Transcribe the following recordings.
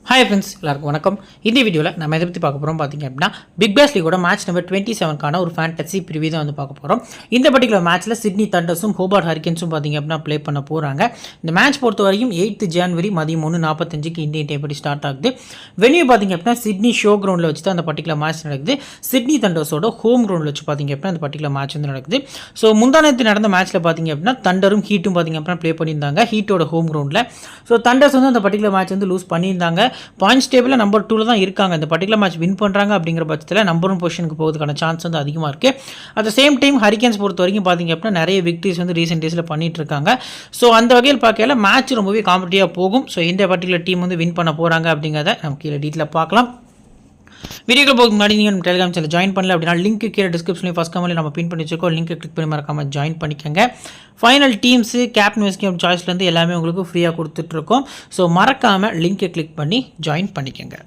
Hi friends, எல்லாருக்கும் வணக்கம். இந்த வீடியோவில் நம்ம எதை பற்றி பார்க்க போகிறோம் பார்த்தீங்க அப்படின்னா, பிக் பாஸ் லீகோட மேட்ச் நம்பர் 27க்கான ஒரு ஃபேண்டசி ப்ரிவியூ தான் வந்து பார்க்க போகிறோம். இந்த பர்டிகுலர் மேட்ச்சில் சிட்னி தண்டர்ஸும் ஹோபார்ட் ஹரிக்கன்ஸும் பார்த்தீங்க அப்படின்னா ப்ளே பண்ண போகிறாங்க. இந்த மேட்ச் பொறுத்த வரைக்கும் 8th January மதியம் 3:45 இந்தியன் டைம் படி ஸ்டார்ட் ஆகுது. வென்யூ பார்த்தீங்க அப்படின்னா சிட்னி ஷோ கிரவுண்டில் வச்சு தான் அந்த பர்டிகுலர் மேட்ச் நடக்குது. சிட்னி தண்டர்ஸோட ஹோம் கிரவுண்டில் வச்சு பார்த்தீங்க அப்படின்னா அந்த பர்டிகுலர் மேட்ச் வந்து நடக்குது. ஸோ முந்தானத்து நடந்த மேட்ச்சில் பார்த்தீங்க அப்படின்னா தண்டரும் ஹீட்டும் பார்த்தீங்க அப்படின்னா ப்ளே பண்ணியிருந்தாங்க ஹீட்டோட ஹோம் கிரவுண்டில். ஸோ தண்டர்ஸ் வந்து அந்த பர்டிகுலர் மேட்ச் வந்து லூஸ் பண்ணியிருந்தாங்க. பாயிண்ட்ஸ் டேபிளில் நம்பர் 2 தான் இருக்காங்க. இந்த பர்டிகுலர் மேட்ச் வின் பண்ணுறாங்க அப்படிங்கிற பட்சத்தில் நம்பர் 1 பொசிஷனுக்கு போகிறதுக்கான சான்ஸ் வந்து அதிகமாக இருக்குது. அட் த சேம் டைம் ஹரிக்கன்ஸ் பொறுத்த வரைக்கும் பார்த்தீங்க அப்படின்னா நிறைய விக்டரிஸ் வந்து ரீசெண்ட் டேஸில் பண்ணிட்டு இருக்காங்க. ஸோ அந்த வகையில் பார்க்கல மேட்ச் ரொம்பவே காம்படிட்டிவாக போகும். ஸோ இந்த பர்டிகுலர் டீம் வந்து வின் பண்ண போகிறாங்க அப்படிங்கிறத நம்ம கீழே டீட்டெயிலாக பார்க்கலாம். வீடியோக்கு போக முன்னாடி நீங்கள் நம்ம டெலிகிராம் சேனல் ஜாயின் பண்ணல அப்படின்னா லிங்க் கீழே டிஸ்கிரிப்ஷனில் ஃபஸ்ட் கமெண்ட்டில் நம்ம பின் பண்ணி வச்சிருக்கோம். லிங்க் கிளிக் பண்ணி மறக்காம ஜாயின் பண்ணிக்கோங்க. ஃபைனல் டீம்ஸு கேப்டன் வைஸ் கேம் சாய்ஸ்லேருந்து எல்லாமே உங்களுக்கு ஃப்ரீயாக கொடுத்துட்ருக்கோம். ஸோ மறக்காமல் லிங்க்கை கிளிக் பண்ணி ஜாயின் பண்ணிக்கோங்க.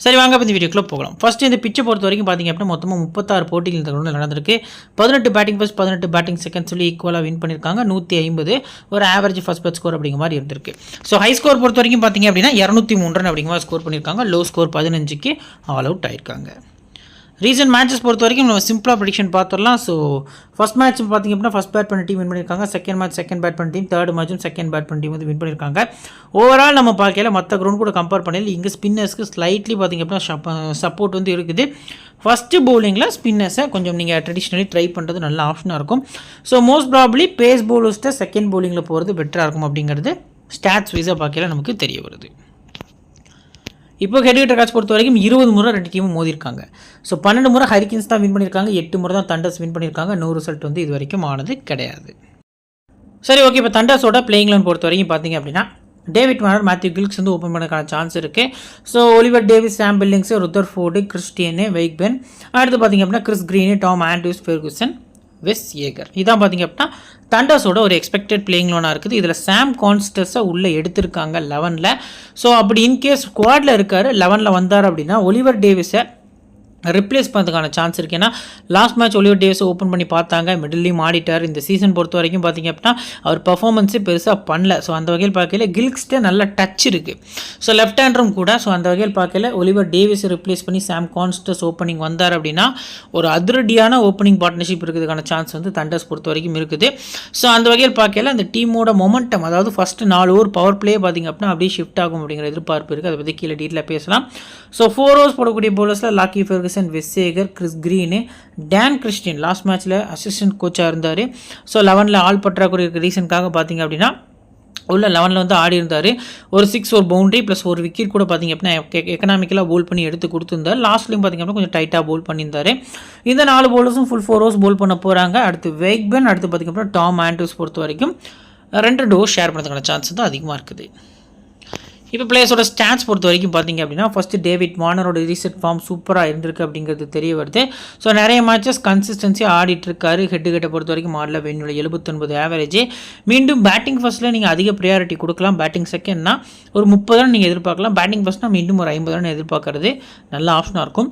சரி, வாங்க இந்த வீடியோக்குள்ளே போகலாம். ஃபஸ்ட்டு இந்த பிச்சை பொறுத்த வரைக்கும் பார்த்தீங்க அப்படின்னா மொத்தமாக 36 போட்டிகள் இந்த கிரௌண்டில் நடந்திருக்கு. 18 பேட்டிங் ஃபர்ஸ்ட் 18 பேட்டிங் செகண்ட் சொல்லி ஈக்குவலாக வின் பண்ணியிருக்காங்க. 150 ஒரு ஆவரேஜ் ஃபர்ஸ்ட் பேட் ஸ்கோர் அப்படிங்கிற மாதிரி இருந்திருக்கு. ஸோ ஹை ஸ்கோர் பொறுத்த வரைக்கும் பார்த்தீங்க அப்படின்னா 203 ரன் அப்படிங்கிற மாதிரி ஸ்கோர் பண்ணியிருக்காங்க. லோ ஸ்கோர் 15க்கு ஆல் அவுட் ஆயிருக்காங்க. ரீசன்ட் மேட்சஸ் பொறுத்த வரைக்கும் நம்ம சிம்பிளாக ப்ரெடிக்ஷன் பார்த்துடலாம். ஸோ ஃபஸ்ட் மேட்ச் பார்த்திங்க அப்படின்னா ஃபஸ்ட் பேட் பண்ண டீம் வின் பண்ணியிருக்காங்க. செகண்ட் மேட்ச் செகண்ட் பேட் பண்ண டீம், தேர்ட் மேட்சும் செகண்ட் பேட் பண்ண டீம் வந்து வின் பண்ணியிருக்காங்க. ஓவரால் நம்ம பார்க்கல மற்ற கிரௌண்ட் கூட கம்பேர் பண்ணல இங்கே ஸ்பின்னர்ஸ்க்கு ஸ்லைட்லி பார்த்திங்க அப்படின்னா சப்போர்ட் வந்து இருக்குது. ஃபஸ்ட்டு பவுலிங்கில் ஸ்பின்னர்ஸை கொஞ்சம் நீங்கள் ட்ரெடிஷ்னலி ட்ரை பண்ணுறது நல்ல ஆப்ஷனாக இருக்கும். ஸோ மோஸ்ட் ப்ராபப்ளி பேஸ் பவுலர்ஸ்ட்டை செகண்ட் பவுலிங்கில் போகிறது பெட்டராக இருக்கும் அப்படிங்கிறது ஸ்டாட்ஸ் வைஸாக பார்க்கல நமக்கு தெரிய வருது. இப்போ ஹெட் ஹிட்டர் கேட்ச் பொறுத்த வரைக்கும் 20 முறை ரெண்டு டீமும் மோதிருக்காங்க. ஸோ 12 முறை ஹரிக்கன்ஸ் தான் வின் பண்ணியிருக்காங்க, 8 முறை தான் தண்டர்ஸ் வின் பண்ணியிருக்காங்க. நோ ரிசல்ட் வந்து இது வரைக்கும் ஆனது கிடையாது. சரி, ஓகே. இப்போ தண்டர்ஸோட பிளேயிங் லெவன் பொறுத்த வரைக்கும் பார்த்தீங்க அப்படின்னா டேவிட் வார்னர், மேத்யூ கில்க்ஸ் வந்து ஓப்பன் பண்ணக்கான சான்ஸ் இருக்குது. So Oliver Davies, Sam Billings, Rutherford, Christian, வெய்க்பென், அடுத்து பார்த்தீங்க அப்படின்னா Chris Green, Tom Andrews, Ferguson, Wes Agar. இதான் பார்த்தீங்க அப்படின்னா தண்டர்ஸோட ஒரு எக்ஸ்பெக்டட் பிளேயிங் லோனாக இருக்குது. இதில் சாம் கான்ஸ்டர்ஸை உள்ளே எடுத்திருக்காங்க 11ல். ஸோ அப்படி இன்கேஸ் ஸ்குவாடில் இருக்கார் 11ல் வந்தார் அப்படின்னா ஒலிவர் டேவிஸை ரிப்ளேஸ் பண்ணுறதுக்கான சான்ஸ் இருக்குது. ஏன்னா last match Oliver Davis open பண்ணி பார்த்தாங்க, மிடில்லையும் ஆடிட்டார். இந்த சீசன் பொறுத்த வரைக்கும் பார்த்திங்க அப்படின்னா அவர் பர்ஃபார்மன்ஸே பெருசாக பண்ணல. ஸோ அந்த வகையில் பார்க்கல கில்க்ஸ்ட்டே நல்ல டச் இருக்குது. ஸோ லெஃப்ட் ஹேண்டரும் கூட. ஸோ அந்த வகையில் பார்க்கல ஒலிவர் டேவிஸை ரிப்ளேஸ் பண்ணி சாம் கான்ஸ்டர்ஸ் ஓப்பனிங் வந்தார் அப்படின்னா ஒரு அதிரடியான ஓப்பனிங் பார்ட்னர்ஷிப் இருக்கிறதுக்கான சான்ஸ் வந்து தண்டர்ஸ் பொறுத்த வரைக்கும் இருக்குது. ஸோ அந்த வகையில் பார்க்கல அந்த டீமோட மொமெண்டம், அதாவது ஃபஸ்ட்டு 4 ஓவர் பவர் பிளே பார்த்திங்க அப்படின்னா அப்படியே ஷிஃப்ட் ஆகும் அப்படிங்கிற எதிர்பார்ப்பு இருக்குது. அதை பற்றி கீழே டீட்டெயிலாக பேசலாம். ஸோ 4 ஓவர்ஸ் போடக்கூடிய பவுலர்ஸில் Lockie Ferguson, Wes Agar, Chris Green, Dan Christian last மேட்ச்சில் அசிஸ்டன்ட் கோச்சாக இருந்தார். ஸோ 11ல் ஆல் பற்றாக்குறை ரீசனுக்காக பார்த்திங்க அப்படின்னா உள்ள 11ல் வந்து ஆடி இருந்தார். ஒரு 6 ஒரு பவுண்டரி ப்ளஸ் ஒரு விக்கெட் கூட பார்த்திங்க அப்படின்னா எக்கனாமிக்கலாக போல் பண்ணி எடுத்து கொடுத்துருந்தார். லாஸ்ட்லையும் பார்த்திங்க அப்படின்னா கொஞ்சம் டைட்டாக போல் பண்ணியிருந்தார். இந்த 4 பவுலர்ஸும் ஃபுல் 4 ஓவர்ஸ் போல் பண்ண போகிறாங்க. அடுத்து வெய்க்பென், அடுத்து பார்த்திங்க அப்படின்னா டாம் ஆண்ட்ரூஸ் பொறுத்த வரைக்கும் 2 ஓவர் ஷேர் பண்ணுறதுக்கான சான்ஸ் வந்து அதிகமாக இருக்குது. இப்போ பிளேயர்ஸோட ஸ்டாட்ஸ் பொறுத்த வரைக்கும் பார்த்திங்க அப்படின்னா ஃபஸ்ட்டு டேவிட் வார்னரோட ரீசெண்ட் ஃபார்ம் சூப்பராக இருந்திருக்கு அப்படிங்கிறது தெரிய வருது. ஸோ நிறைய மேட்சஸ் கன்சிஸ்டன்சியாக ஆடிட்டுருக்காரு. ஹெட்டை பொறுத்த வரைக்கும் ஆடல வென்யூல 79 ஆவரேஜ். மீண்டும் பேட்டிங் ஃபர்ஸ்ட்டில் நீங்கள் அதிக ப்ரியாரிட்டி கொடுக்கலாம். பேட்டிங் செகண்ட்னா ஒரு 30 ரன் நீங்கள் எதிர்பார்க்கலாம். பேட்டிங் ஃபர்ஸ்ட்னா மீண்டும் ஒரு 50 ரன் எதிர்பார்க்கறது நல்ல ஆப்ஷனாக இருக்கும்.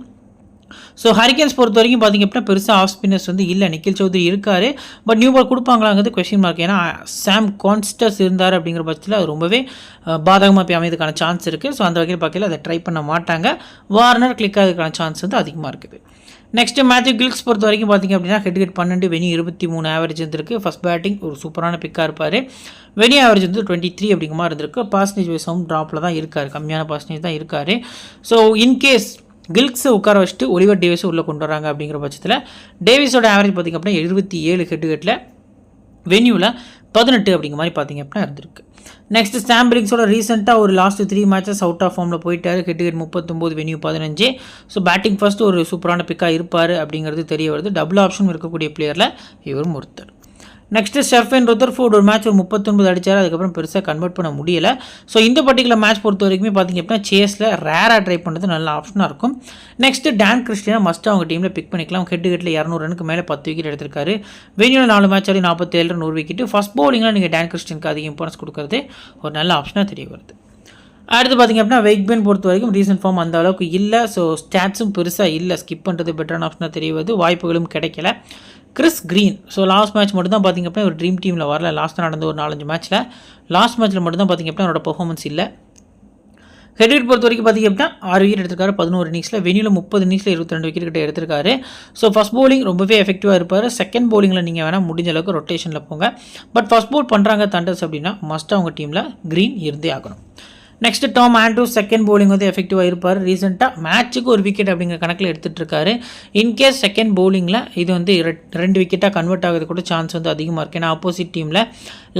ஸோ ஹரிக்கன்ஸ் பொறுத்த வரைக்கும் பார்த்திங்க அப்படின்னா பெருசாக ஆஃப் ஸ்பின்னர்ஸ் வந்து இல்லை. நிக்கில் சௌத்ரி இருக்கார், பட் நியூ பால் கொடுப்பாங்களாங்கிறது கொஸ்டின் மார்க். ஏன்னா சாம் கான்ஸ்டர்ஸ் இருந்தார் அப்படிங்கிற பட்சத்தில் அது ரொம்பவே பாதகமாக போய் அமையதுக்கான சான்ஸ் இருக்குது. ஸோ அந்த வகையில் பார்க்கல அதை ட்ரை பண்ண மாட்டாங்க. வார்னர் கிளிக் ஆகிறதுக்கான சான்ஸ் வந்து அதிகமாக இருக்குது. நெக்ஸ்ட்டு மேத்யூ கில்க்ஸ் பொறுத்த வரைக்கும் பார்த்திங்க அப்படின்னா ஹெட் 12 வெனி 23 ஆவரேஜ் இருந்திருக்கு. ஃபஸ்ட் பேட்டிங் ஒரு சூப்பரான பிக்காக இருப்பார். வெனி ஆவரேஜ் வந்து 23 அப்படிங்கிற மாதிரி இருந்திருக்கு. பர்சன்டேஜ் வைஸும் ட்ராப்பில் தான் இருக்கார், கம்மியான பர்சன்டேஜ் தான் இருக்கார். ஸோ இன்கேஸ் கில்க்ஸை உட்கார வச்சுட்டு ஒலிவர் டேவிஸை உள்ளே கொண்டு வராங்க அப்படிங்கிற பட்சத்தில் டேவிஸோட ஆவரேஜ் பார்த்திங்க அப்படின்னா 77 ஹெட்டுகட்டில் வென்யூவில் 18 அப்படிங்கிற மாதிரி பார்த்திங்க அப்படின்னா இருந்திருக்கு. நெக்ஸ்ட் சாம் பில்லிங்ஸோட ரீசெண்டாக ஒரு லாஸ்ட் 3 மேட்சஸ் அவுட் ஆஃப் ஃபார்மில் போயிட்டார். Head 39 venue 15. So batting first ஒரு சூப்பரான பிக்காக இருப்பார் அப்படிங்கிறது தெரிய வருது. டபுள் ஆப்ஷன் இருக்கக்கூடிய பிளேயரில் இவரும் ஒருத்தர். நெக்ஸ்ட்டு ஷெஃபன் ருதர்ஃபோர்டு ஒரு மேட்ச் ஒரு 39 அடித்தார். அதுக்கப்புறம் பெருசாக கன்வெர்ட் பண்ண முடியலை. ஸோ இந்த பர்டிகுலர் மேட்ச் பொறுத்த வரைக்குமே பார்த்திங்க அப்படின்னா சேஸில் ரேராக ட்ரை பண்ணுறது நல்ல ஆப்ஷனாக இருக்கும். நெக்ஸ்ட்டு டான் கிறிஸ்டியனை மஸ்ட்டு அவங்க டீமில் பிக் பண்ணிக்கலாம். ஹெட் 200 ரனுக்கு மேலே 10 விக்கெட் எடுத்திருக்காரு. வெனியூவில் 4 மேட்ச் ஆடி 47 ரன் 1 விக்கெட்டு. ஃபஸ்ட் பவுலிங்கில் நீங்கள் டான் கிறிஸ்டியனுக்கு அதிக இம்பார்ட்டன்ஸ் கொடுக்குறது ஒரு நல்ல ஆப்ஷனாக தெரிய வருது. அடுத்து பார்த்திங்க அப்படின்னா வெய்க்பென் பொறுத்த வரைக்கும் ரீசன்ட் ஃபார்ம் அந்த அளவுக்கு இல்லை. ஸோ ஸ்டாட்ஸும் பெருசாக இல்லை. ஸ்கிப் பண்ணுறது பெட்டரான ஆப்ஷனாக தெரிய வருது. வாய்ப்புகளும் கிடைக்கல. Chris green so last match மட்டும் தான் பார்த்திங்க அப்படின்னா ஒரு ட்ரீம் டீமில் வரல. லாஸ்ட்டாக நடந்த ஒரு 4-5 மேட்ச்சில் லாஸ்ட் மேட்ச்சில் மட்டும் தான் பார்த்திங்க அப்படின்னா அவரோட பெர்ஃபார்மன்ஸ் இல்லை. ஹெட் பொறுத்த வரைக்கும் பார்த்திங்க அப்படின்னா 6 விக்கெட் எடுத்திருக்காரு 11 இன்னிங்ஸில், வெனியூவில் 30 இன்னிங்ஸில் 22 விக்கெட் கிட்ட எடுத்திருக்காரு. ஸோ ஃபஸ்ட் பவுலிங் ரொம்பவே எஃபெக்டிவாக இருப்பார். செகண்ட் பவுலிங்கில் நீங்கள் வேணால் முடிஞ்ச அளவுக்கு ரொட்டேஷனில் போங்க. பட் ஃபஸ்ட் பவுல் பண்ணுறாங்க தண்டர்ஸ் அப்படின்னா மஸ்ட்டாக அவங்க டீமில் க்ரீன் இருந்தே ஆகணும். Next Tom Andrews second bowling வந்து எஃபெக்டிவாக இருப்பார். ரீசெண்டாக மேட்ச்சுக்கு ஒரு விக்கெட் அப்படிங்கிற கணக்கில் எடுத்துகிட்டு இருக்காரு. இன்கேஸ் செகண்ட் பவுலிங்கில் இது வந்து 2 விக்கெட்டாக கன்வெர்ட் ஆகிறது கூட சான்ஸ் வந்து அதிகமாக இருக்குது. ஏன்னா ஆப்போசிட் டீமில்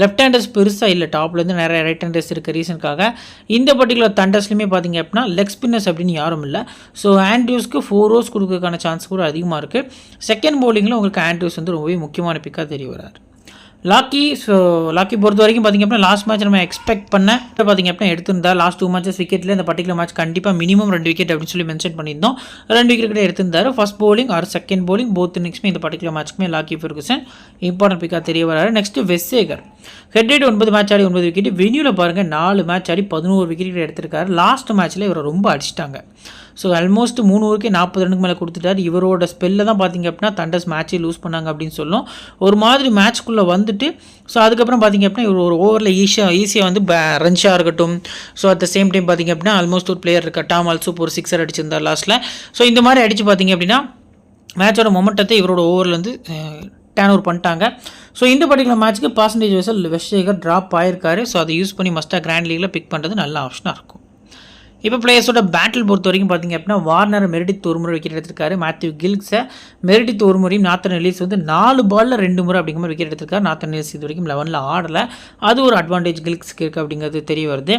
லெஃப்ட் ஹேண்டர்ஸ் பெருசாக இல்லை, டாப்லேருந்து நிறைய ரைட் ஹேண்டர்ஸ் இருக்க ரீசனுக்காக இந்த பர்டிகுலர் தண்டர்ஸ்லையுமே பார்த்திங்க அப்படின்னா லெக் ஸ்பின்னர்ஸ் அப்படின்னு யாரும் இல்லை. ஸோ ஆண்ட்ரூஸ்க்கு 4 ஓவர்ஸ் கொடுக்கறதுக்கான சான்ஸ் கூட அதிகமாக இருக்குது. செகண்ட் பவுலிங்கில் உங்களுக்கு ஆண்ட்ரூஸ் வந்து ரொம்பவே முக்கியமான பிக்காக தெரிய வராரு. லாக்கி பொறுத்த வரைக்கும் பார்த்திங்க அப்படின்னா லாஸ்ட் மேட்ச் நம்ம எக்ஸ்பெக்ட் பண்ண பார்த்திங்க அப்படின்னா எடுத்திருந்தா லாஸ்ட் 2 மேட்சஸ் விக்கெட்டில் இந்த பர்டிகுலர் மேட்ச் கண்டிப்பாக மினிமம் 2 விக்கெட் அப்படின்னு சொல்லி மென்ஷன் பண்ணியிருந்தோம். 2 விக்கெட் கிட்ட எடுத்திருந்தாரு. First bowling or second bowling both இன்னிங்ஸ்மே இந்த பர்டிகுலர் மேட்ச்க்குமே லாக்கி ஃபெர்குசன் இம்பார்ட்டன்ட் பிக்காக தெரிய வராரு. நெக்ஸ்ட் வெஸ்ஸேகர் ஹெட் 9 மேட்ச் ஆடி 9 விக்கெட், வெனியூவில் பாருங்கள் 4 மேட்ச் ஆடி 11 விக்கெட் எடுத்திருக்காரு. லாஸ்ட் மேட்ச்சில் இவரை ரொம்ப அடிச்சிட்டாங்க. ஸோ ஆல்மோஸ்ட் 3 ஓவருக்கு 40 ரன்னுக்கு மேலே கொடுத்துட்டார். இவரோட ஸ்பெல்லில் தான் பார்த்திங்க அப்படின்னா தண்டர்ஸ் மேட்சே லூஸ் பண்ணாங்க அப்படின்னு சொல்லும். ஒரு மாதிரி மேட்ச்க்குள்ளே வந்துட்டு ஸோ அதுக்கப்புறம் பார்த்திங்க அப்படின்னா இவர் ஒரு ஓவரில் ஈஸியாக வந்து ரன்ஷாக இருக்கட்டும். So at the same time பார்த்திங்க அப்படின்னா ஆல்மோஸ்ட் ஒரு பிளேயர் இருக்கா டாம் ஆல்சோ ஒரு 6 அடிச்சிருந்தார் லாஸ்ட்டில். ஸோ இந்த மாதிரி அடித்து பார்த்திங்க அப்படின்னா மேட்சோட மொமெண்டத்தை இவரோட ஓவரில் வந்து டேன் ஓவர் பண்ணிட்டாங்க. ஸோ இந்த பர்டிகுலர் மேட்ச்சுக்கு பர்சன்டேஜ் வைஸில் வெஸ்ஸேகர் ட்ராப் ஆயிருக்காரு. ஸோ அதை யூஸ் பண்ணி மஸ்ட்டாக கிராண்ட் லீகில் பிக் பண்ணுறது நல்ல ஆப்ஷனாக இருக்கும். இப்போ பிளேயர்ஸோட பேட்டில் பொறுத்த வரைக்கும் பார்த்திங்க அப்படின்னா வார்னர் மெரிடித் ஒரு முறை விக்கெட் எடுத்திருக்காரு. மேத்யூ கில்க்ஸை மெரிடித் ஒரு முறையும், நாத்தன் எல்லிஸ் வந்து 4 பாலில் 2 முறை அப்படிங்கிற மாதிரி விக்கெட் எடுத்திருக்காரு. நாத்தன் எல்லிஸ் இது வரைக்கும் 11ல் ஆடலை. அது ஒரு அட்வான்டேஜ் கில்க்ஸ்க்கு இருக்குது அப்படிங்கிறது தெரிய வருது.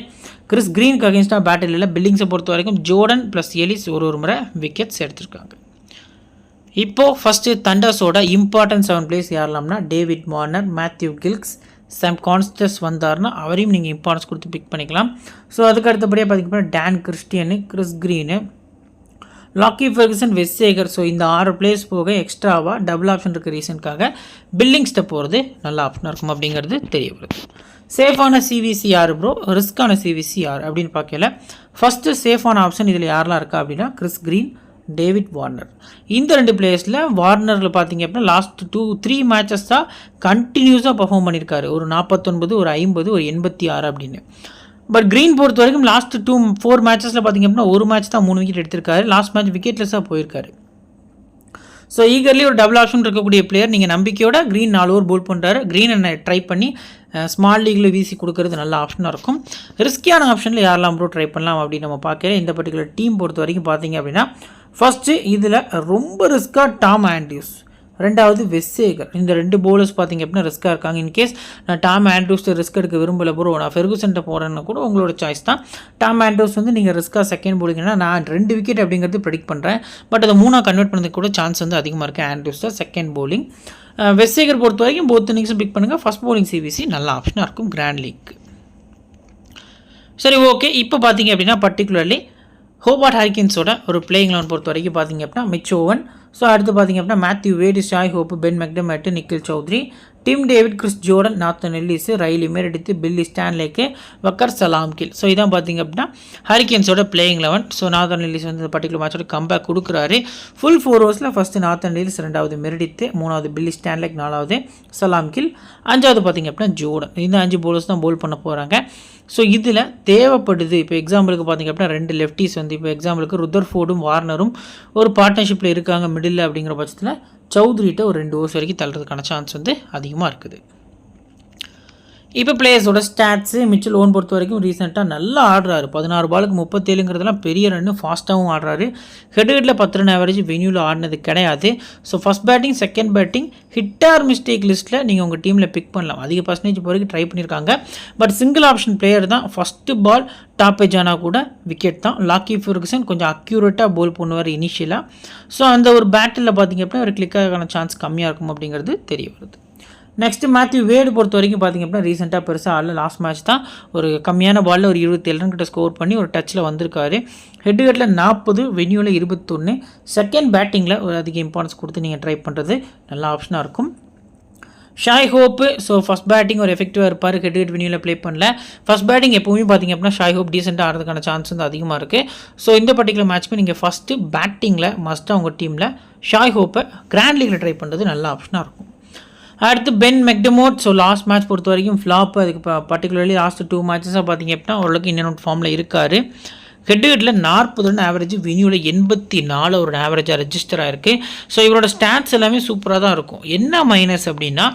கிறிஸ் கிரீனுக்கு அகேன்ஸ்டாக பேட்டில் இல்லை. பில்லிங்ஸை பொறுத்த வரைக்கும் ஜோர்டன் ப்ளஸ் எலிஸ் ஒரு முறை விக்கெட்ஸ் எடுத்திருக்காங்க. இப்போது ஃபஸ்ட்டு தண்டர்ஸோட இம்பார்ட்டன்ட் 7 பிளேயர்ஸ் யாரெல்லாம்னா David Warner, Matthew Gilkes, Sam Konstas வந்தார்னா அவரையும் நீங்கள் இம்பார்ட்டன்ஸ் கொடுத்து பிக் பண்ணிக்கலாம். ஸோ அதுக்கு அடுத்தபடியாக பார்த்திங்கன்னா Dan Christian, Chris Green, Lockie Ferguson, Wes Agar. So இந்த 6 பிளேயர்ஸ் போக எக்ஸ்ட்ராவாக டபுள் ஆப்ஷன் இருக்க ரீசனுக்காக பில்லிங்ஸ்ட்டை போகிறது நல்ல ஆப்ஷனாக இருக்கும் அப்படிங்கிறது தெரிய வருது. சேஃபான சிவிசி யார் ப்ரோ, ரிஸ்க்கான சிவிசி யார் அப்படின்னு பார்க்கல. ஃபஸ்ட்டு சேஃபான ஆப்ஷன் இதில் யாரெல்லாம் இருக்கா அப்படின்னா கிறிஸ் கிரீன், டேவிட் வார்னர். இந்த 2 பிளேயர்ஸில் வார்னரில் பார்த்திங்க அப்படின்னா லாஸ்ட் 2-3 மேட்சஸ் தான் கண்டினியூஸாக பர்ஃபார்ம் பண்ணியிருக்காரு. ஒரு 49, ஒரு 50, ஒரு 86 அப்படின்னு. பட் க்ரீன் பொறுத்த வரைக்கும் லாஸ்ட் 4 மேட்சஸில் பார்த்திங்க அப்படின்னா ஒரு மேட்ச் தான் 3 விக்கெட் எடுத்திருக்காரு. லாஸ்ட் மேட்ச் விக்கெட்லெஸ்ஸாக போயிருக்காரு. ஸோ ஈகர்லி ஒரு டபுள் ஆப்ஷன் இருக்கக்கூடிய பிளேயர். நீங்கள் நம்பிக்கையோட க்ரீன் 4 ஓவர் போல் பண்ணுறாரு. க்ரீன் என்ன ட்ரை பண்ணி ஸ்மால் லீகில் வீசி கொடுக்கறது நல்ல ஆப்ஷனாக இருக்கும். ரிஸ்கியான ஆப்ஷனில் யாரெல்லாம் ப்ரோ ட்ரை பண்ணலாம் அப்படின்னு நம்ம பார்க்கல. இந்த பர்டிகுலர் டீம் பொறுத்த வரைக்கும் பார்த்தீங்க அப்படின்னா ஃபஸ்ட்டு இதில் ரொம்ப ரிஸ்க்காக டாம் ஆண்ட்ரூஸ், 2வது வெஸ்ஸேகர். இந்த 2 பவுலர்ஸ் பார்த்திங்க அப்படின்னா ரிஸ்க்காக இருக்காங்க. இன்கேஸ் நான் டாம் ஆண்ட்ரூஸ் ரிஸ்க் எடுக்க விரும்பலை ப்ரோ, நான் ஃபெர்குசன்ட்ட போகிறேன்னு கூட உங்களோட சாய்ஸ் தான். டாம் ஆண்ட்ரூஸ் வந்து நீங்கள் ரிஸ்க்காக செகண்ட் பவுலிங்னா நான் 2 விக்கெட் அப்படிங்கிறது ப்ரெடிக்ட் பண்ணுறேன். பட் அதை 3ஆக கன்வெர்ட் பண்ணுறதுக்கு கூட சான்ஸ் வந்து அதிகமாக இருக்குது. ஆண்ட்ரூஸ் தான் செகண்ட் பவுலிங். வெஸ்ஸேகர் பொறுத்த வரைக்கும் போத் இன்னிங்ஸும் பிக் பண்ணுங்கள். ஃபஸ்ட் பவுலிங் சிவிசி நல்ல ஆப்ஷனாக இருக்கும் கிராண்ட் லீக். சரி, ஓகே. இப்போ பார்த்தீங்க அப்படின்னா பர்டிகுலர்லி ஹோபார்ட் ஹரிக்கன்ஸோட ஒரு பிளேயிங் லெவன் பொறுத்த வரைக்கும் பார்த்திங்க அப்படின்னா மிச் ஓவன். ஸோ அடுத்து பார்த்திங்க அப்படின்னா Matthew Wade, Shai Hope, Ben McDermott, Nikhil Chaudhary, Tim David, Chris Jordan, Nathan Ellis, Riley Meredith, Billy Stanlake, Waqar Salamkheil. So இதான் பார்த்திங்க அப்படின்னா ஹரிக்கன்ஸோட playing eleven. So Nathan Ellis வந்து இந்த பர்டிகுலர் மேட்சோட கம்பேக் கொடுக்குறாரு. ஃபுல் 4 ஓவர்ஸில் ஃபஸ்ட்டு நாத்தன் எல்லிஸ், 2வது மெரிடித், 3வது பில்லி ஸ்டான்லேக், 4வது சலாம்கில், 5வது பார்த்திங்க அப்படின்னா ஜோர்டன். இந்த 5 பவுலர்ஸ் தான் பவுல் பண்ண போகிறாங்க. ஸோ இதில் தேவைப்படுது. இப்போ எக்ஸாம்பிளுக்கு பார்த்திங்க அப்படின்னா 2 லெஃப்டிஸ் வந்து இப்போ எக்ஸாம்பிளுக்கு ருதர்ஃபோர்டும் வார்னரும் ஒரு பார்ட்னர்ஷிப்பில் இருக்காங்க மிடில் அப்படிங்கிற பட்சத்தில் சௌத்ரிகிட்ட ஒரு 2 ஓவர்ஸ் வரைக்கும் தள்ளுறதுக்கான சான்ஸ் வந்து அதிகமாக இருக்குது. இப்போ பிளேயர்ஸோட ஸ்டாட்ஸு மிச்சல் ஓன் பொறுத்த வரைக்கும் ரீசெண்டாக நல்லா ஆடுறாரு. 16 பாலுக்கு 37ங்கிறதுலாம் பெரிய ரன்னு, ஃபாஸ்ட்டாகவும் ஆடுறாரு. ஹெட்டில் 10 ரன் ஆவரேஜ் வெனியூவில் ஆடினது கிடையாது. So first batting, second batting, hit or mistake லிஸ்ட்டில் நீங்கள் உங்கள் டீமில் பிக் பண்ணலாம். அதிக பர்சன்டேஜ் வரைக்கும் ட்ரை பண்ணியிருக்காங்க. பட் சிங்கிள் ஆப்ஷன் பிளேயர் தான். ஃபஸ்ட்டு பால் டாப் ஏஜ் ஆனால் கூட விக்கெட் தான். லாக்கி ஃபெர்குசன் கொஞ்சம் அக்யூரேட்டாக போல் பண்ணுவார் இனிஷியலாக. ஸோ அந்த ஒரு பேட்டில் பார்த்திங்க அப்படின்னா ஒரு கிளிக்கான சான்ஸ் கம்மியாக இருக்கும் அப்படிங்கிறது தெரிய வருது. நெக்ஸ்ட்டு மேத்யூ வேடு பொறுத்த வரைக்கும் பார்த்திங்க அப்படின்னா ரீசெண்டாக பெருசாக ஆடல. லாஸ்ட் மேட்ச் தான் ஒரு கம்மியான பாலில் ஒரு 27 ரன் கிட்ட ஸ்கோர் பண்ணி ஒரு டச்சில் வந்திருக்காரு. ஹெட்டில் 40, வெனியூவில் 21. செகண்ட் பேட்டிங்கில் ஒரு அதிக இம்பார்ட்டன்ஸ் கொடுத்து நீங்கள் ட்ரை பண்ணுறது நல்ல ஆப்ஷனாக இருக்கும். ஷாய் ஹோப்பு ஸோ ஃபஸ்ட் பேட்டிங் ஒரு எஃபெக்டிவாக இருப்பார். ஹெட் வெனியூவில் ப்ளே பண்ணல. ஃபஸ்ட் பேட்டிங் எப்போவுமே பார்த்திங்க அப்படின்னா ஷாய் ஹோப் டீசெண்டாக ஆடுறதுக்கான சான்ஸ் வந்து அதிகமாக இருக்குது. ஸோ இந்த பர்டிகுலர் மேட்ச்க்கு நீங்கள் ஃபஸ்ட்டு பேட்டிங்கில் மஸ்ட்டாக உங்கள் டீமில் ஷாய் ஹோப்பை கிராண்ட் லீகில் ட்ரை பண்ணுறது நல்ல ஆப்ஷனாக இருக்கும். அடுத்து பென் மெக்டமோட். ஸோ லாஸ்ட் மேட்ச் பொறுத்த வரைக்கும் ஃப்ளாப்பு. அதுக்கு பர்டிகுலர்லி லாஸ்ட் 2 மேட்சஸாக பார்த்திங்க அப்படின்னா ஓரளவுக்கு இன்னொரு ஃபார்மில் இருக்கார். ஹெட் ஹெட்டில் 40 ரன் ஆவரேஜ், வெனியூவில் 84 ஒரு ஆவரேஜாக ரெஜிஸ்டர் ஆகிருக்கு. ஸோ இவரோட ஸ்டாட்ஸ் எல்லாமே சூப்பராக தான் இருக்கும். என்ன மைனஸ் அப்படின்னா,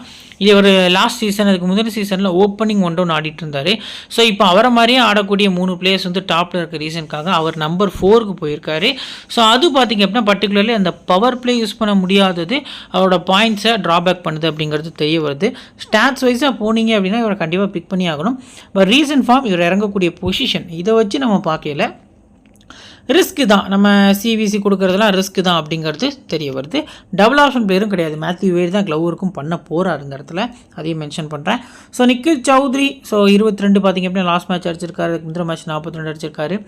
இது ஒரு லாஸ்ட் சீசன், அதுக்கு முதல் சீசனில் ஓப்பனிங் 1 டவுன் ஆடிட்டு இருந்தார். ஸோ இப்போ அவரை மாதிரியே ஆடக்கூடிய 3 பிளேயர்ஸ் வந்து டாப்பில் இருக்க ரீசனுக்காக அவர் நம்பர் 4க்கு போயிருக்காரு. ஸோ அது பார்த்திங்க அப்படின்னா பர்டிகுலர்லி அந்த பவர் பிளே யூஸ் பண்ண முடியாதது அவரோட பாயிண்ட்ஸை ட்ராபேக் பண்ணுது அப்படிங்கிறது தெரிய வருது. ஸ்டாட்ஸ் வைஸாக போனீங்க அப்படின்னா இவரை கண்டிப்பாக பிக் பண்ணி ஆகணும். பட் ரீசன் ஃபார்ம் இவர் இறங்கக்கூடிய பொசிஷன் இதை வச்சு நம்ம பார்க்கல, ரிஸ்க்கு தான். நம்ம சிவிசி கொடுக்குறதுலாம் ரிஸ்க்கு தான் அப்படிங்கிறது தெரிய வருது. டபுள் ஆப்ஷன் பிளேயரும் கிடையாது. மேத்யூ வேட் தான் க்ளவ் இருக்கும் பண்ண போகிறார் இந்த இடத்துல, அதையும் மென்ஷன் பண்ணுறேன். ஸோ நிக்கில் சௌத்ரி 22 பார்த்திங்க அப்படின்னா லாஸ்ட் மேட்ச் அடிச்சிருக்காரு. முந்திர மேட்ச் 42 அடிச்சிருக்காரு.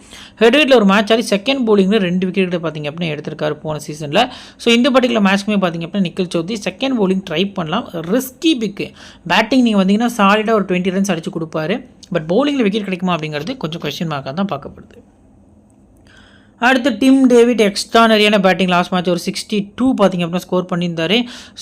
ஹெட்வெட்டில் ஒரு மேட்ச் ஆடி செகண்ட் போலிங்கில் 2 விக்கெட் பார்த்திங்க அப்படின்னா எடுத்திருக்காரு போன சீசனில். ஸோ இந்த பர்டிகுலர் மேட்ச்க்குமே பார்த்திங்க அப்படின்னா Nikhil Chaudhary second bowling try பண்ணலாம். Risky pick. பேட்டிங் நீங்கள் வந்தீங்கன்னா சாலிடாக ஒரு 20 ரன்ஸ் அடிச்சு கொடுப்பாரு. பட் பவுலிங்கில் விக்கெட் கிடைக்குமா அப்படிங்கிறது கொஞ்சம் கொஸ்டின் மார்க்காக தான் பார்க்கப்படுது. அடுத்து டிம் டேவிட் எக்ஸ்ட்ரானரியான பேட்டிங். லாஸ்ட் மேட்ச் ஒரு 62 பார்த்திங்க அப்படின்னா ஸ்கோர் பண்ணியிருந்தார்.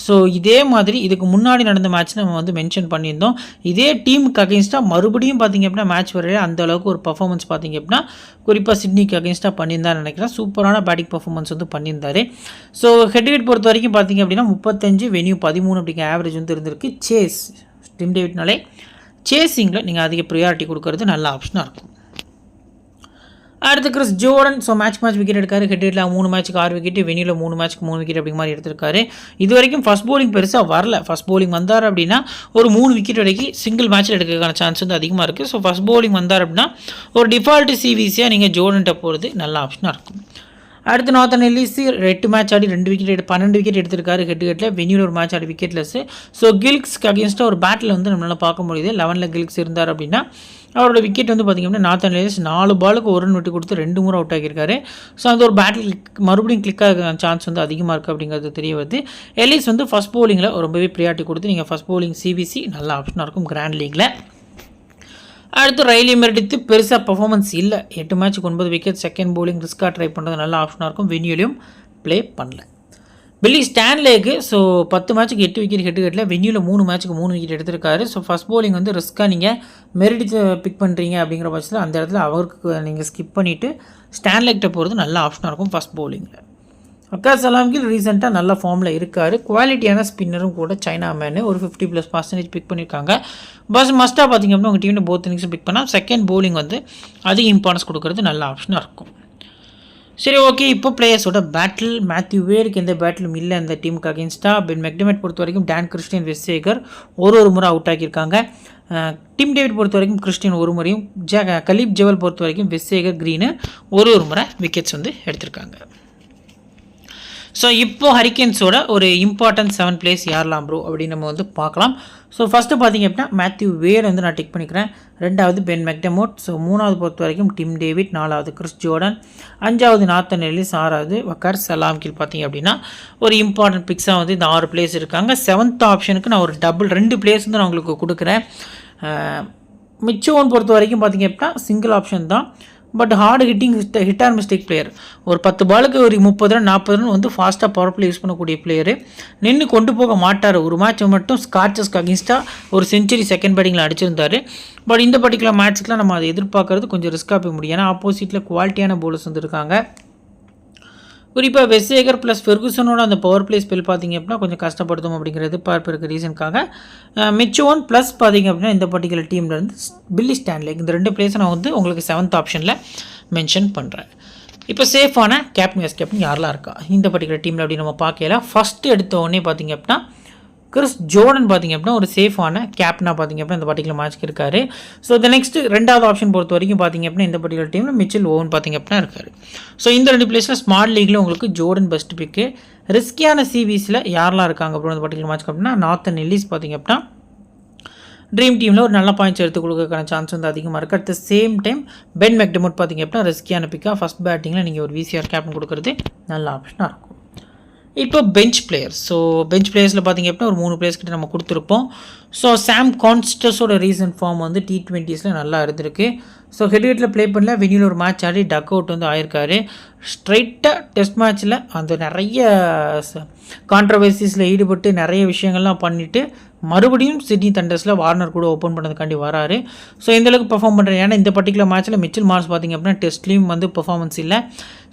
ஸோ இதே மாதிரி இதுக்கு முன்னாடி நடந்த மேட்ச் நம்ம வந்து மென்ஷன் பண்ணியிருந்தோம். இதே டீமுக்கு அகேன்ஸ்டாக மறுபடியும் பார்த்திங்க அப்படின்னா மேட்ச் வரையில் அந்த அளவுக்கு ஒரு பர்ஃபார்மன்ஸ் பார்த்திங்க அப்படின்னா குறிப்பாக சிட்னிக்கு அகேன்ஸ்டாக பண்ணியிருந்தான்னு நினைக்கிறேன். சூப்பரான பேட்டிங் பர்ஃபார்மன்ஸ் வந்து பண்ணியிருந்தார். ஸோ ஹெட்வெட் பொறுத்த வரைக்கும் பார்த்திங்க அப்படின்னா 35, வெனியூ 13 அப்படிங்கிற ஆவரேஜ் வந்து இருந்திருக்கு. சேஸ் டிம் டேவிட்னாலே சேஸிங்கில் நீங்கள் அதிக ப்ரியாரிட்டி கொடுக்கறது நல்ல ஆப்ஷனாக இருக்கும். அடுத்து Chris Jordan. So match wicket எடுக்காரு. ஹெட்வெட்டில் 3 மேட்ச்சுக்கு 6 விக்கெட், வெனியூவில் 3 மேட்ச்சுக்கு 3 விக்கெட் அப்படிங்க மாதிரி எடுத்திருக்காரு. இது வரைக்கும் ஃபஸ்ட் போலிங் பெருசாக வரல. ஃபஸ்ட் போலிங் வந்தார் அப்படின்னா ஒரு 3 விக்கெட் வரைக்கும் சிங்கிள் மேட்ச்சில் எடுக்கிறதுக்கான சான்ஸ் வந்து அதிகமாக இருக்குது. ஸோ ஃபஸ்ட் போலிங் வந்தார் அப்படின்னா ஒரு டிஃபால்ட்டு சிவிசியாக நீங்கள் ஜோர்டன்ட்ட போகிறது நல்ல ஆப்ஷனாக இருக்கும். அடுத்து நார்த்தன் எல்லிஸ் 8 மேட்ச் ஆடி 2 விக்கெட் 12 விக்கெட் எடுத்திருக்காரு ஹெட்வெட்டில். வெனியூவில் ஒரு மேட்ச் ஆடி விக்கெட்லெஸ். ஸோ கில்க்ஸ்க்கு அகேன்ஸ்டாக ஒரு பேட்டில் வந்து நம்மளால் பார்க்க முடியுது. 11ல் கில்க்ஸ் இருந்தார் அப்படின்னா அவரோட விக்கெட் வந்து பார்த்திங்க அப்படின்னா நார்த்தன் எல்லிஸ் 4 பாலுக்கு 1 ரன் விட்டு கொடுத்து 2 முறை அவுட் ஆகியிருக்காரு. ஸோ அந்த ஒரு பேட்டில் மறுபடியும் கிளிக் ஆக சான்ஸ் வந்து அதிகமாக இருக்குது அப்படிங்கிறது தெரிய வருது. எல்லிஸ் வந்து ஃபஸ்ட் போலிங்கில் ரொம்பவே ப்ரியாரிட்டி கொடுத்து நீங்கள் ஃபஸ்ட் போலிங் சிபிசி நல்ல ஆப்ஷனாக இருக்கும் கிராண்ட் லீக்கில். அடுத்து ரைலி மெரிடித் பெருசாக பர்ஃபார்மன்ஸ் இல்லை. 8 மேட்ச்சுக்கு 9 விக்கெட், செகண்ட் போலிங் ரிஸ்க்காக ட்ரை பண்ணுறது நல்ல ஆப்ஷனாக இருக்கும். வெனியூலையும் ப்ளே பண்ணல. பில்லி ஸ்டான்லேக்கு 10 மேட்ச்சுக்கு 8 விக்கெட் ஹெட்வெட்டில், வெனியூவில் 3 மேட்ச்சுக்கு 3 விக்கெட் எடுத்திருக்காரு. ஸோ ஃபஸ்ட் போலிங் வந்து ரிஸ்க்காக நீங்கள் மெரிடித் பிக் பண்ணுறீங்க அப்படிங்கிற பட்சத்தில் அந்த இடத்துல அவருக்கு நீங்கள் ஸ்கிப் பண்ணிவிட்டு ஸ்டான்லேக்கிட்ட போகிறது நல்ல ஆப்ஷனாக இருக்கும் ஃபஸ்ட் போலிங்கில். வக்கார் சலாம்கில் ரீசெண்டாக நல்ல ஃபார்மில் இருக்கார். குவாலிட்டியான ஸ்பின்னரும் கூட. சைனா மேனு ஒரு 50+% பிக் பண்ணியிருக்காங்க. மஸ்ட்டாக பார்த்திங்க அப்படின்னா உங்கள் டீமில் போத் இன்னிங்ஸும் பிக் பண்ணால் செகண்ட் போலிங் வந்து அதிக இம்பார்ட்டன்ஸ் கொடுக்கறது நல்ல ஆப்ஷனாக இருக்கும். சரி, ஓகே. இப்போ பிளேயர்ஸோட பேட்டில். மேத்யூ வேடுக்கு எந்த பேட்டிலும் இல்லை இந்த டீமுக்கு அகேன்ஸ்டாக. பென் மெக்டமெட் பொறுத்த வரைக்கும் டான் கிறிஸ்டியன், வெஸ்ஸேகர் ஒரு முறை அவுட் ஆகியிருக்காங்க. டிம் டேவிட் பொறுத்த வரைக்கும் கிறிஸ்டியன் ஒரு முறையும், கலீப் ஜெவல் பொறுத்த வரைக்கும் வெஸ்ஸேகர், க்ரீனு ஒரு முறை விக்கெட்ஸ் வந்து எடுத்திருக்காங்க. ஸோ இப்போது ஹரிக்கேன்ஸோட ஒரு இம்பார்ட்டன்ட் 7 பிளேஸ் யாரெல்லாம் ப்ரோ அப்படின்னு நம்ம வந்து பார்க்கலாம். ஸோ ஃபஸ்ட்டு பார்த்திங்க அப்படின்னா மேத்யூ வேட் வந்து நான் டிக் பண்ணிக்கிறேன். 2வது பென் மெக்டமோட். ஸோ 3வது பொறுத்த வரைக்கும் டிம் டேவிட். 4வது கிறிஸ் ஜோர்டன். 5வது நார்த்தன் எல்லிஸ். 6வது வக்கார் சலாம்கில். பார்த்திங்க அப்படின்னா ஒரு இம்பார்ட்டன்ட் பிக்ஸாக வந்து இந்த 6 பிளேஸ் இருக்காங்க. 7th ஆப்ஷனுக்கு நான் ஒரு 2 பிளேஸ் வந்து நான் உங்களுக்கு கொடுக்குறேன். மிச்சோன் பொறுத்த வரைக்கும் பார்த்திங்க அப்படின்னா சிங்கிள் ஆப்ஷன் தான். But hard hit or mistake player. ஒரு 10 பாலுக்கு ஒரு 30 ரன் 40 ரன் வந்து ஃபாஸ்ட்டாக பவர் பிளே யூஸ் பண்ணக்கூடிய பிளேயரு. நின்று கொண்டு போக மாட்டார். ஒரு மேட்ச் மட்டும் ஸ்காட்சஸ்க்கு அகேன்ஸ்டாக ஒரு செஞ்சுரி செகண்ட் பேட்டிங்கில் அடிச்சிருந்தார். பட் இந்த பர்டிகுலர் மேட்ச்சுக்குலாம் நம்ம அதை எதிர்பார்க்கறது கொஞ்சம் ரிஸ்க்காக போய் முடியும். ஏன்னா ஆப்போசிட்டில் குவாலிட்டியான போலர்ஸ் வந்துருக்காங்க. குறிப்பாக வெஸ்ஸேகர் ப்ளஸ் ஃபெர்குசனோட அந்த பவர் பிளே ஸ்பெல் பார்த்திங்க அப்படின்னா கொஞ்சம் கஷ்டப்படுத்தும் அப்படிங்கிற எதிர்பார்ப்பு இருக்க ரீசனுக்காக மிச்சோன் ப்ளஸ் பார்த்திங்க அப்படின்னா இந்த பர்டிகுலர் டீம்லேருந்து பில்லி ஸ்டான்லேக் இந்த 2 பிளேஸை நான் வந்து உங்களுக்கு 7th ஆப்ஷனில் மென்ஷன் பண்ணுறேன். இப்போ சேஃபான கேப்டன் வைஸ் கேப்டன் யாரெல்லாம் இருக்கா இந்த பர்டிகுலர் டீமில் அப்படின்னு நம்ம பார்க்கலாம். ஃபஸ்ட்டு எடுத்த உடனே பார்த்திங்க அப்படின்னா கிறிஸ் ஜோர்டன் பார்த்திங்க அப்படின்னா ஒரு சேஃபான கேப்டனாக பார்த்திங்க அப்படின்னா இந்த பர்டிகுலர் மேட்ச்க்கு இருக்கார். ஸோ இந்த நெக்ஸ்ட்டு 2வது ஆப்ஷன் பொறுத்த வரைக்கும் பார்த்திங்க அப்படின்னா இந்த பர்டிகுலர் டீமில் மிச்சல் ஓவன் பார்த்திங்க அப்படின்னா இருக்கார். ஸோ இந்த 2 பிளேஸில் ஸ்மார்ட் லீக்கில் உங்களுக்கு ஜோர்டன் பெஸ்ட் பிக்கு. ரிஸ்கியான சிவிஸில் யாரெல்லாம் இருக்காங்க அப்புறம் இந்த பர்டிகுலர் மேட்ச்க்கு அப்படின்னா நார்த்தன் எல்லிஸ் பார்த்திங்க அப்படின்னா ட்ரீம் டீமில் ஒரு நல்ல பாயிண்ட்ஸ் எடுத்து கொடுக்கறதுக்கான சான்ஸ் வந்து அதிகமாக இருக்குது. At the same time Ben McDermott பார்த்திங்க அப்படின்னா ரிஸ்கியான பிக்காக ஃபஸ்ட் பேட்டிங்கில் நீங்கள் ஒரு விசிஆர் கேப்டன் கொடுக்குறது நல்ல ஆப்ஷனாக இருக்கும். இப்போ பெஞ்ச் பிளேயர்ஸ். ஸோ பெஞ்ச் பிளேயர்ஸில் பார்த்திங்க அப்படின்னா ஒரு 3 பிளேயர்ஸ் கிட்ட நம்ம கொடுத்துருப்போம். ஸோ சாம் கான்ஸ்டஸோட ரீசன்ட் ஃபார்ம் வந்து T20ஸில் நல்லா இருந்திருக்கு. ஸோ ஹெட்ஹெட்டில் ப்ளே பண்ணல, வெனியூவில் ஒரு மேட்ச் ஆடி டக் அவுட் வந்து ஆயிருக்காரு. ஸ்ட்ரைட்டாக டெஸ்ட் மேட்ச்சில் அந்த நிறைய கான்ட்ரவர்சிஸில் ஈடுபட்டு நிறைய விஷயங்கள்லாம் பண்ணிவிட்டு மறுபடியும் சிட்னி தண்டர்ஸில் வார்னர் கூட ஓப்பன் பண்ணதுக்காண்டி வராரு. ஸோ இந்தளவுக்கு பெர்ஃபார்ம் பண்ணுறாரு. ஏன்னா இந்த பர்டிகுலர் மேட்ச்சில் மிச்சல் மார்ஸ் பார்த்திங்க அப்படின்னா டெஸ்ட்லேயும் வந்து பெர்ஃபார்மன்ஸ் இல்லை.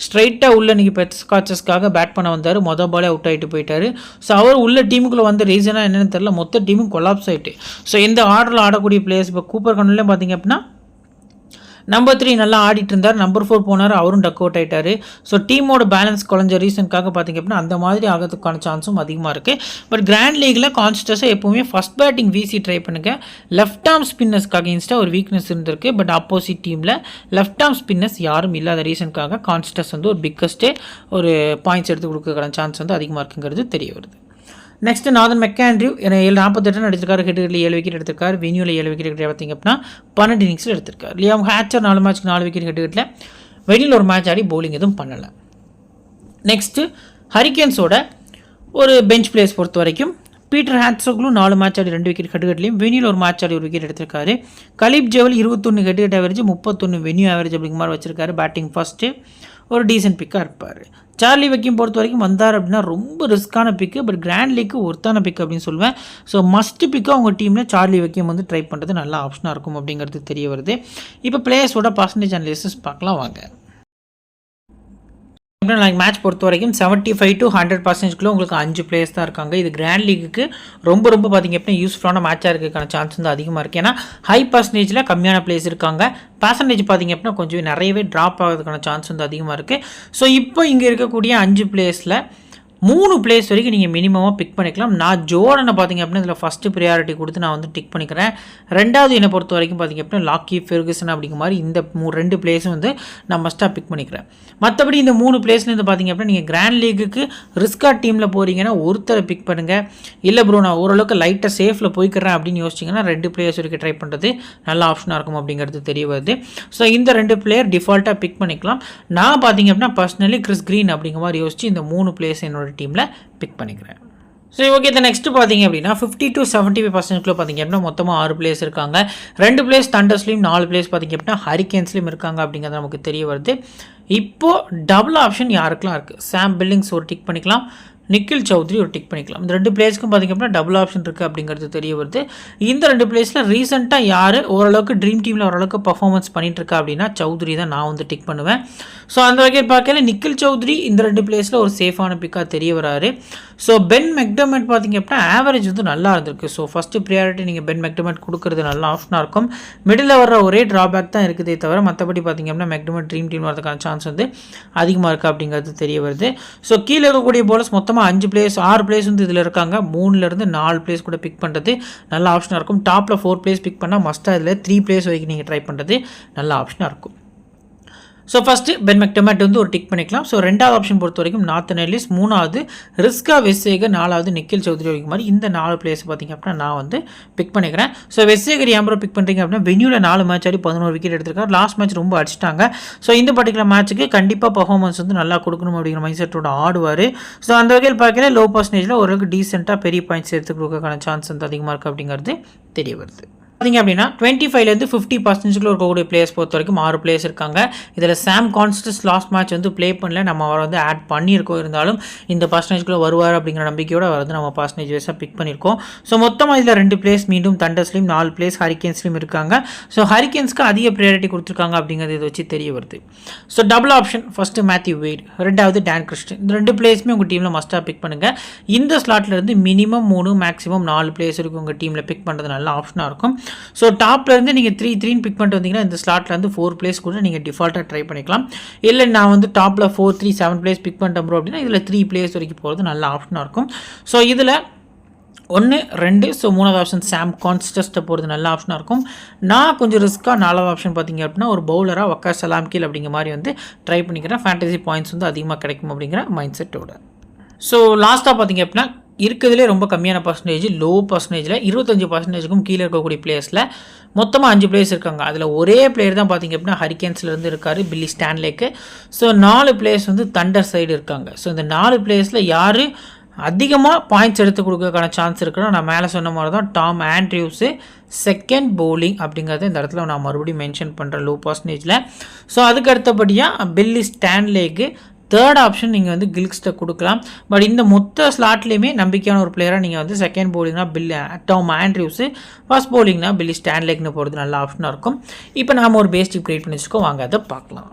ஸ்ட்ரைட்டாக உள்ள இன்றைக்கி ஸ்காட்சஸ்க்காக பேட் பண்ண வந்தார். மொதல் பாலே அவுட் ஆகிட்டு போயிட்டார். ஸோ அவர் உள்ள டீமுக்குள்ளே வந்த ரீசனாக என்னென்னு தெரியல, மொத்த டீமும் கொலாப்ஸ் ஆகிட்டு. ஸோ இந்த ஆர்டரில் ஆடக்கூடிய பிளேயர்ஸ் இப்போ கூப்பர் கண்ணில் பார்த்திங்க அப்படின்னா நம்பர் 3 நல்லா ஆடிட்டு இருந்தார். நம்பர் 4 போனார், அவரும் டக் அவுட் ஆகிட்டார். ஸோ டீமோட பேலன்ஸ் குறைஞ்ச ரீசனுக்காக பார்த்திங்க அப்படின்னா அந்த மாதிரி ஆகிறதுக்கான சான்ஸும் அதிகமாக இருக்குது. பட் கிராண்ட் லீகில் கான்ஸ்டஸாக எப்போவுமே ஃபஸ்ட் பேட்டிங் வீசி ட்ரை பண்ணுங்கள். லெஃப்ட் ஆர்ம் ஸ்பின்னர்ஸ்க்கு அகேன்ஸ்டாக ஒரு வீக்னஸ் இருந்திருக்கு. பட் ஆப்போசிட் டீமில் லெஃப்ட் ஆர்ம் ஸ்பின்னர்ஸ் யாரும் இல்லாத ரீசனுக்காக கான்ஸ்டஸ் வந்து ஒரு பிக்கஸ்ட்டே ஒரு பாயிண்ட்ஸ் எடுத்து கொடுக்கறதுக்கான சான்ஸ் வந்து அதிகமாக இருக்குங்கிறது தெரிய வருது. நெக்ஸ்ட்டு நாதன் மெக்காண்ட்ரியூ 48 அடிச்சிருக்காரு. ஹெட்ஹெட்டில் 7 விக்கெட் எடுத்திருக்காரு. வெனியூவில் 7 விக்கெட் எடுத்து பார்த்திங்க அப்படின்னா 12 இன்னிங்ஸில் எடுத்திருக்காரு. Liam ஹேச்சர் 4 மேட்ச்க்கு 4 wicket ஹெட்ஹெட்டில். வெனியூவில் ஒரு மேட்ச் ஆடி பவுலிங் எதுவும் பண்ணலை. நெக்ஸ்ட்டு ஹரிகேன்ஸோட ஒரு பெஞ்ச் பிளேஸ் பொறுத்த வரைக்கும் பீட்டர் ஹேட்ஸோக்லும் 4 மேட்ச் ஆடி 2 விக்கெட் ஹெட்ஹெட்லையும், வெனியூவில் ஒரு மேட்ச் ஆடி 1 விக்கெட் எடுத்திருக்காரு. Caliph Jewel 21 ஹெட்ஹெட் average, 31 venue average அப்படிங்கிற மாதிரி வச்சிருக்காரு. பேட்டிங் ஃபஸ்ட்டு ஒரு டீசென்ட் பிக்காக இருப்பார். சார்லி வெக்கிம் பொறுத்த வரைக்கும் வந்தார் அப்படின்னா ரொம்ப ரிஸ்க்கான பிக்கு, பட் கிராண்ட் லீக்கு ஒருத்தான பிக் அப்படின்னு சொல்லுவேன். ஸோ மஸ்ட் பிக்காக உங்கள் டீமில் சார்லி வெக்கிம் வந்து ட்ரை பண்ணுறது நல்ல ஆப்ஷனாக இருக்கும் அப்படிங்கிறது தெரிய வருது. இப்போ பிளேயர்ஸோட பர்சன்டேஜ் அனாலிசிஸ் பார்க்கலாம் வாங்க. மேட்ச் பொறுத்த வரைக்கும் 75 to 100% உங்களுக்கு 5 பிளேயர்ஸ் தான் இருக்காங்க. இது கிராண்ட் லீக்குக்கு ரொம்ப பார்த்திங்க அப்படின்னா யூஸ்ஃபுல்லான மேட்சாக இருக்கிறதுக்கான சான்ஸ் வந்து அதிகமாக இருக்குது. ஏன்னா ஹை பர்சன்டேஜில் கம்மியான பிளேயர்ஸ் இருக்காங்க. பர்சன்டேஜ் பார்த்திங்க அப்படின்னா கொஞ்சம் நிறையவே ட்ராப் ஆகிறதுக்கான சான்ஸ் வந்து அதிகமாக இருக்குது. ஸோ இப்போ இங்கே இருக்கக்கூடிய 5 பிளேயர்ஸில் 3 பிளேஸ் வரைக்கும் நீங்கள் மினிமமாக பிக் பண்ணிக்கலாம். நான் ஜோர்டனை பார்த்திங்க அப்படின்னா இதில் ஃபஸ்ட்டு ப்ரியாரிட்டி கொடுத்து நான் வந்து டிக் பண்ணிக்கிறேன். ரெண்டாவது என்னை பொறுத்த வரைக்கும் பார்த்திங்க அப்படின்னா லாக்கி ஃபெர்குசன் அப்படிங்கிற மாதிரி இந்த 2 பிளேஸும் வந்து நான் மஸ்ட்டாக பிக் பண்ணிக்கிறேன். மற்றபடி இந்த 3 பிளேஸ்லேருந்து பார்த்திங்க அப்படின்னா நீங்கள் கிராண்ட் லீக்குக்கு ரிஸ்கா டீமில் போகிறீங்கன்னா ஒருத்தரை பிக் பண்ணுங்கள். இல்லை ப்ரோ நான் ஓரளவுக்கு லைட்டாக சேஃபில் போய்க்கிறேன் அப்படின்னு யோசிச்சிங்கன்னா 2 பிளேயர்ஸ் வரைக்கும் ட்ரை பண்ணுறது நல்ல ஆப்ஷனாக இருக்கும் அப்படிங்கிறது தெரிய வருது. ஸோ இந்த 2 பிளேயர் டிஃபால்ட்டாக பிக் பண்ணிக்கலாம். நான் பார்த்திங்க அப்படின்னா பர்சனலி கிறிஸ் கிரீன் அப்படிங்கிற மாதிரி யோசிச்சு இந்த 3 பிளேஸ் என்னோட டீமில் பிக் பண்ணிக்கிறேன். சரி ஓகே, இந்த நெக்ஸ்ட்டு பார்த்தீங்க அப்படின்னா 50 to 75% பார்த்தீங்க அப்படின்னா மொத்தமாக 6 பிளேஸ் இருக்காங்க. 2 பிளேஸ் தண்டர்ஸ்லையும் 4 பிளேஸ் பார்த்தீங்க அப்படின்னா ஹரிகேன்ஸ்லையும் இருக்காங்க அப்படிங்கிறது நமக்கு தெரிய வருது. இப்போது டபுள் ஆப்ஷன் யாருக்கெல்லாம் இருக்குது? சாம் பில்லிங்ஸ் ஒரு டிக் பண்ணிக்கலாம், நிக்கில் சௌத்ரி ஒரு டிக் பண்ணிக்கலாம். இந்த 2 பிளேஸ்க்கும் பார்த்திங்க அப்படின்னா டபுள் ஆப்ஷன் இருக்குது அப்படிங்கிறது தெரிய வருது. இந்த 2 பிளேஸில் ரீசெண்டாக யார் ஓரளவுக்கு ட்ரீம் டீமில் ஓரளவுக்கு பர்ஃபார்மன்ஸ் பண்ணிட்டு இருக்கா அப்படின்னா சௌத்ரி தான் நான் வந்து டிக் பண்ணுவேன். ஸோ அந்த வகையில் பார்க்கல நிக்கில் சௌத்ரி இந்த 2 பிளேஸில் ஒரு சேஃபான பிக்காக தெரிய வராரு. ஸோ பென் மெக்டர்மெட் பார்த்திங்க அப்படின்னா ஆவரேஜ் வந்து நல்லா இருந்திருக்கு. ஸோ ஃபஸ்ட்டு ப்ரியாரிட்டி நீங்கள் பென் மெக்டர்மெட் கொடுக்குறது நல்ல ஆப்ஷனாக இருக்கும். மிடில் வர ஒரே ட்ராபேக் தான் இருக்குதே தவிர மற்றபடி பார்த்திங்க அப்படின்னா மெக்டர்மெட் ட்ரீம் டீம் வரதுக்கான சான்ஸ் வந்து அதிகமாக இருக்குது அப்படிங்கிறது தெரிய வருது. ஸோ கீழே இருக்கக்கூடிய போலர்ஸ் மொத்தமாக 5 பிளேஸ் 6 பிளேஸ் வந்து இதில் இருக்காங்க. 3லேருந்து 4 பிளேஸ் கூட பிக் பண்ணுறது நல்ல ஆப்ஷனாக இருக்கும். டாப்பில் 4 பிளேஸ் பிக் பண்ணால் மஸ்ட்டாக இதில் 3 பிளேஸ் வரைக்கும் நீங்கள் ட்ரை பண்ணுறது நல்ல ஆப்ஷனாக இருக்கும். ஸோ ஃபஸ்ட்டு பென் மெக்டர்மெட் வந்து ஒரு டிக் பண்ணிக்கலாம். ஸோ 2வது ஆப்ஷன் பொறுத்த வரைக்கும் நாத்தன் எல்லிஸ், 3வது ரிஸ்கா வெஸ்ஸேகர், 4வது நிக்கில் சௌத்ரி வரைக்கும் மாதிரி இந்த 4 பிளேஸ் பார்த்திங்க அப்படின்னா நான் வந்து பிக் பண்ணிக்கிறேன். ஸோ வெஸ்ஸேகர் ஏன் பிக் பண்ணுறீங்க அப்படின்னா வெனியூவில் 4 மேட்ச் ஆடி 11 விக்கெட் எடுத்திருக்காரு. லாஸ்ட் மேட்ச் ரொம்ப அடிச்சிட்டாங்க. ஸோ இந்த பர்டிகுலர் மேட்ச்சுக்கு கண்டிப்பாக பர்ஃபார்மன்ஸ் வந்து நல்லா கொடுக்கணும் அப்படிங்கிற மைண்ட் செட்டோட ஆடுவார். ஸோ அந்த வகையில் பார்க்கல லோ பர்சன்டேஜில் ஓரளவுக்கு டீசெண்டாக பெரிய பாயிண்ட்ஸ் எடுத்து கொடுக்கறதுக்கான சான்ஸ் வந்து அதிகமாக இருக்குது அப்படிங்கிறது தெரிய வருது. பார்த்திங்க அப்படின்னா 25லேருந்து 50% இருக்கக்கூடிய பிளேயர்ஸ் பொறுத்த வரைக்கும் 6 பிளேயர்ஸ் இருக்காங்க. இதில் சாம் கான்ஸ்டன்ஸ் லாஸ்ட் மேட்ச் வந்து ப்ளே பண்ணல, நம்ம அவரை வந்து ஆட் பண்ணியிருக்கோம். இருந்தாலும் இந்த பர்சன்டேஜ்குள்ளே வருவார் அப்படிங்கிற நம்பிக்கையோடு அவர் வந்து நம்ம பர்சன்டேஜ் வைஸாக பிக் பண்ணியிருக்கோம். ஸோ மொத்தமாக இதில் 2 பிளேஸ் மீண்டும் தண்டர்ஸ்லையும் 4 பிளேஸ் ஹரிகேன்ஸ்லையும் இருக்காங்க. ஸோ ஹரிகேன்ஸ்க்கு அதிக ப்ரியாரிட்டி கொடுத்துருக்காங்க அப்படிங்கிறது இதை வச்சு தெரிய வருது. So double option first Matthew Wade, 2வது டான் கிறிஸ்டன். இந்த 2 பிளேஸுமே உங்கள் டீமில் மஸ்ட்டாக பிக் பண்ணுங்கள். இந்த ஸ்லாட்லேருந்து மினிமம் 3 மேக்ஸிமம் 4 பிளேஸ் இருக்குது உங்கள் டீமில் பிக் பண்ணுறது நல்ல ஆப்ஷனாக இருக்கும். ஸோ டாப்லேருந்து நீங்கள் 3-3 பிக் பண்ணிட்டு வந்தீங்கன்னா இந்த ஸ்லாட்டில் வந்து 4 பிளேஸ் கூட நீங்கள் டிஃபால்ட்டாக ட்ரை பண்ணிக்கலாம். இல்லை நான் வந்து டாப்பில் 4-3-7 பிளேஸ் பிக் பண்ணிட்டேன் ப்ரோ அப்படின்னா இதில் 3 பிளேஸ் வரைக்கும் போகிறது நல்ல ஆப்ஷனாக இருக்கும். ஸோ இதில் 1 2 ஸோ 3வது ஆப்ஷன் சாம் கான்ஸ்டஸ்ட்டை போகிறது நல்ல ஆப்ஷனாக இருக்கும். நான் கொஞ்சம் ரிஸ்க்காக 4வது ஆப்ஷன் பார்த்திங்க அப்படின்னா ஒரு பவுலராக வக்கார் சலாம் கீல் அப்படிங்கிற மாதிரி வந்து ட்ரை பண்ணிக்கிறேன். ஃபேண்டசி பாயிண்ட்ஸ் வந்து அதிகமாக கிடைக்கும் அப்படிங்கிற மைண்ட் செட்டோட. ஸோ லாஸ்ட்டாக பார்த்திங்க அப்படின்னா இருக்கிறதுலே ரொம்ப கம்மியான பர்சன்டேஜ் லோ பர்சன்டேஜில் 25%க்கும் கீழே இருக்கக்கூடிய பிளேயர்ஸில் மொத்தமாக 5 பிளேயர்ஸ் இருக்காங்க. அதில் ஒரே பிளேயர் தான் பார்த்திங்க அப்படின்னா ஹரிகேன்ஸ்லேருந்து இருக்கார், பில்லி ஸ்டான்லேக்கு. ஸோ 4 பிளேயர்ஸ் வந்து தண்டர் சைடு இருக்காங்க. ஸோ இந்த 4 பிளேயர்ஸில் யார் அதிகமாக பாயிண்ட்ஸ் எடுத்து கொடுக்கறதுக்கான சான்ஸ் இருக்குன்னா நான் மேலே சொன்ன மாதிரி தான் டாம் ஆண்ட்ரியூஸு செகண்ட் பவுலிங் அப்படிங்கிறது இந்த இடத்துல நான் மறுபடியும் மென்ஷன் பண்ணுறேன் லோ பர்சன்டேஜில். ஸோ அதுக்கு அடுத்தபடியாக பில்லி ஸ்டான்லேக்கு தேர்ட் ஆப்ஷன் நீங்கள் வந்து கில்க்ஸ்ட்டை கொடுக்கலாம். பட் இந்த மொத்த ஸ்லாட்லேயுமே நம்பிக்கையான ஒரு பிளேயராக நீங்கள் வந்து செகண்ட் பவுலிங்னா டாம் ஆண்ட்ரியூஸு, ஃபர்ஸ்ட் பவுலிங்னா பில்லி ஸ்டான்லேக்னு போகிறது நல்ல ஆப்ஷனாக இருக்கும். இப்போ நாம் ஒரு பேஸ் டீம் கிரியேட் பண்ணி வச்சுக்கோம், வாங்க அதை பார்க்கலாம்.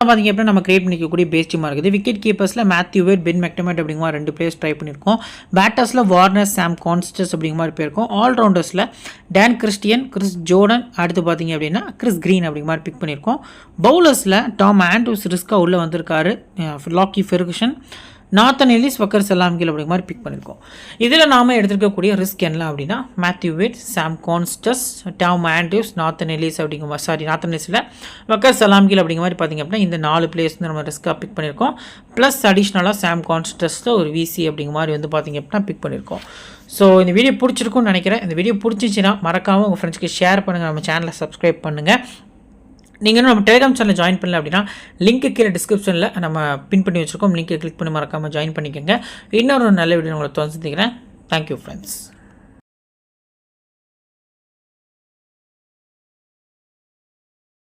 பார்த்திங்க அப்படின்னா நம்ம கிரியேட் பண்ணிக்கக்கூடிய பேஸ் டீமாக இருக்குது. விக்கெட் கீப்பர்ஸில் மேத்யூ வேட், பென் மெக்டமட் அப்படிங்கிற மாதிரி 2 பிளேயர்ஸ் ட்ரை பண்ணியிருக்கோம். பேட்டர்ஸில் வார்னர், சாம் கான்ஸ்டஸ் அப்படிங்கிற மாதிரி போயிருக்கோம். ஆல்ரவுண்டர்ஸில் டான் கிறிஸ்டியன், கிறிஸ் ஜோர்டன், அடுத்து பார்த்திங்க அப்படின்னா கிறிஸ் கிரீன் அப்படிங்கிற மாதிரி பிக் பண்ணியிருக்கோம். பவுலர்ஸில் டாம் ஆண்ட்ரூஸ் ரிஸ்க்காக உள்ளே வந்திருக்காரு, லாக்கி ஃபெர்குசன், நாத்தன் எலிஸ், வக்கர் சலாம்கில் அப்படிங்கிற மாதிரி பிக் பண்ணியிருக்கோம். இதில் நாம் எடுத்துருக்கக்கூடிய ரிஸ்க் என்ன அப்படின்னா Matthew Wade, Sam Konstas, Tom Andrews, Nathan Ellis Nathan எலிஸில் வக்கர் சலாம்கில் அப்படிங்கிற மாதிரி பார்த்திங்க அப்படின்னா இந்த 4 பிளேயர்ஸ் நம்ம ரிஸ்க்காக பிக் பண்ணியிருக்கோம். ப்ளஸ் அடிஷ்னலாக சாம் கான்ஸ்டஸில் ஒரு விசி அப்படிங்கிற மாதிரி வந்து பார்த்திங்க அப்படின்னா பிக் பண்ணியிருக்கோம். ஸோ இந்த வீடியோ பிடிச்சிருக்கும்னு நினைக்கிறேன். இந்த வீடியோ பிடிச்சிச்சின்னா மறக்காமல் உங்கள் ஃப்ரெண்ட்ஸ்க்கு ஷேர் பண்ணுங்கள், நம்ம சேனலை சப்ஸ்கிரைப் பண்ணுங்கள். நீங்கள் இன்னும் நம்ம டெலிகிராம் சேனலில் ஜாயின் பண்ணல அப்படின்னா லிங்க்கு கீழே டிஸ்கிரிப்ஷனில் நம்ம பின் பண்ணி வச்சுருக்கோம், லிங்க்கை கிளிக் பண்ணி மறக்காமல் ஜாயின் பண்ணிக்கோங்க. இன்னொரு நல்ல வீடியோ உங்களை சந்திக்கிறேன். Thank you friends.